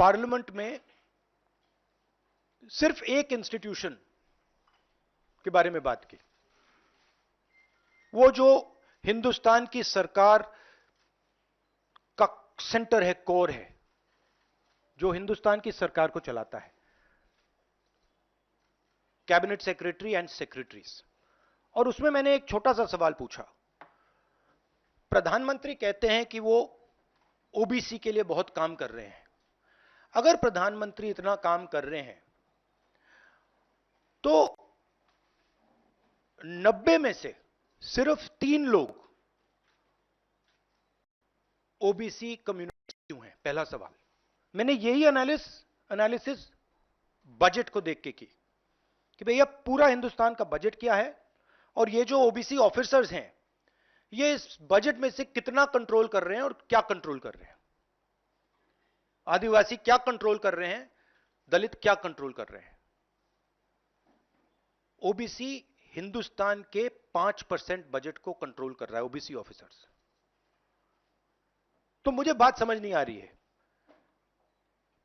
Parliament में सिर्फ एक इंस्टीट्यूशन के बारे में बात की, वो जो हिंदुस्तान की सरकार का सेंटर है, कोर है, जो हिंदुस्तान की सरकार को चलाता है, कैबिनेट सेक्रेटरी एंड सेक्रेटरीज। और उसमें मैंने एक छोटा सा सवाल पूछा। प्रधानमंत्री कहते हैं कि वो ओबीसी के लिए बहुत काम कर रहे हैं। अगर प्रधानमंत्री इतना काम कर रहे हैं तो 90 में से सिर्फ 3 लोग ओबीसी कम्युनिटी क्यों हैं? पहला सवाल। मैंने यही एनालिसिस बजट को देख के की कि भैया पूरा हिंदुस्तान का बजट क्या है और ये जो ओबीसी ऑफिसर्स हैं ये इस बजट में से कितना कंट्रोल कर रहे हैं और क्या कंट्रोल कर रहे हैं। आदिवासी क्या कंट्रोल कर रहे हैं, दलित क्या कंट्रोल कर रहे हैं। ओबीसी हिंदुस्तान के 5% बजट को कंट्रोल कर रहा है, ओबीसी ऑफिसर्स। तो मुझे बात समझ नहीं आ रही है।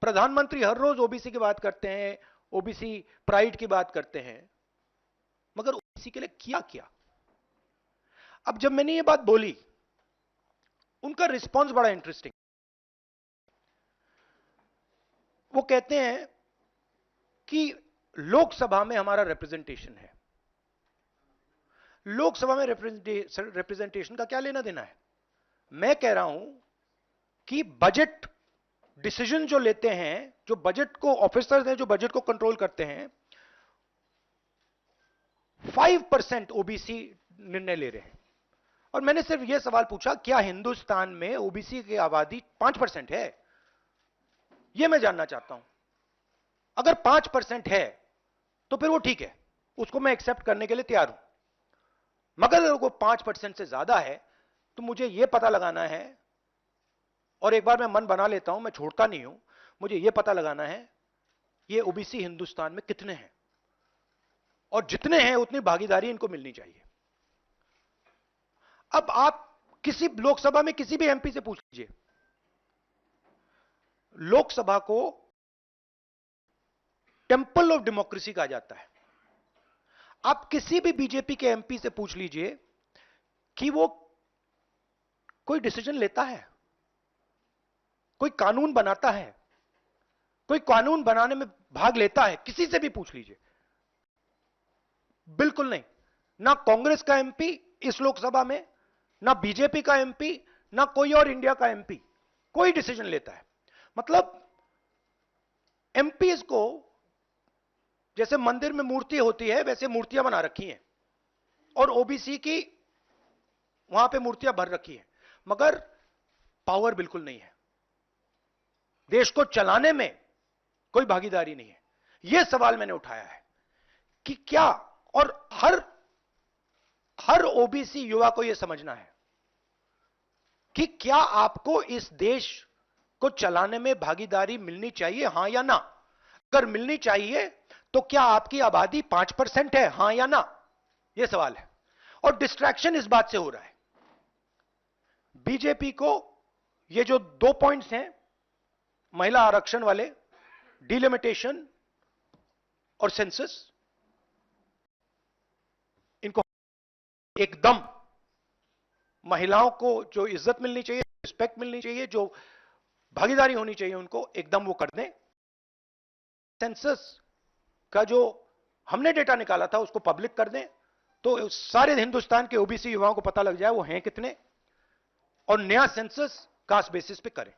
प्रधानमंत्री हर रोज ओबीसी की बात करते हैं, ओबीसी प्राइड की बात करते हैं, मगर ओबीसी के लिए किया क्या? अब जब मैंने ये बात बोली, उनका रिस्पॉन्स बड़ा इंटरेस्टिंग। वो कहते हैं कि लोकसभा में हमारा रिप्रेजेंटेशन है। लोकसभा में रिप्रेजेंटेशन का क्या लेना देना है? मैं कह रहा हूं कि बजट डिसीजन जो लेते हैं, जो बजट को ऑफिसर्स हैं, जो बजट को कंट्रोल करते हैं, 5% ओबीसी निर्णय ले रहे हैं। और मैंने सिर्फ यह सवाल पूछा, क्या हिंदुस्तान में ओबीसी की आबादी 5% है? यह मैं जानना चाहता हूं। अगर 5% है तो फिर वो ठीक है, उसको मैं एक्सेप्ट करने के लिए तैयार हूं। मगर अगर वो 5% से ज्यादा है तो मुझे यह पता लगाना है, और एक बार मैं मन बना लेता हूं, मैं छोड़ता नहीं हूं, मुझे यह पता लगाना है ये ओबीसी हिंदुस्तान में कितने हैं, और जितने हैं उतनी भागीदारी इनको मिलनी चाहिए। अब आप किसी लोकसभा में किसी भी एमपी से पूछ लीजिए, लोकसभा को टेंपल ऑफ डेमोक्रेसी कहा जाता है। आप किसी भी बीजेपी के एमपी से पूछ लीजिए कि वो कोई डिसीजन लेता है, कोई कानून बनाता है, कोई कानून बनाने में भाग लेता है, किसी से भी पूछ लीजिए, बिल्कुल नहीं। ना कांग्रेस का एमपी इस लोकसभा में, ना बीजेपी का एमपी, ना कोई और इंडिया का एमपी कोई डिसीजन लेता है। मतलब एमपीज को जैसे मंदिर में मूर्ति होती है वैसे मूर्तियां बना रखी हैं, और ओबीसी की वहां पे मूर्तियां भर रखी हैं, मगर पावर बिल्कुल नहीं है। देश को चलाने में कोई भागीदारी नहीं है। यह सवाल मैंने उठाया है कि क्या, और हर ओबीसी युवा को यह समझना है कि क्या आपको इस देश को चलाने में भागीदारी मिलनी चाहिए, हां या ना? अगर मिलनी चाहिए तो क्या आपकी आबादी 5% है, हां या ना? यह सवाल है। और डिस्ट्रैक्शन इस बात से हो रहा है, बीजेपी को ये जो 2 पॉइंट्स हैं, महिला आरक्षण वाले, डिलिमिटेशन और सेंसस, इनको एकदम महिलाओं को जो इज्जत मिलनी चाहिए, रिस्पेक्ट मिलनी चाहिए, जो भागीदारी होनी चाहिए, उनको एकदम वो कर दें। सेंसस का जो हमने डेटा निकाला था उसको पब्लिक कर दें, तो सारे हिंदुस्तान के ओबीसी युवाओं को पता लग जाए वो हैं कितने, और नया सेंसस कास्ट बेसिस पे करें।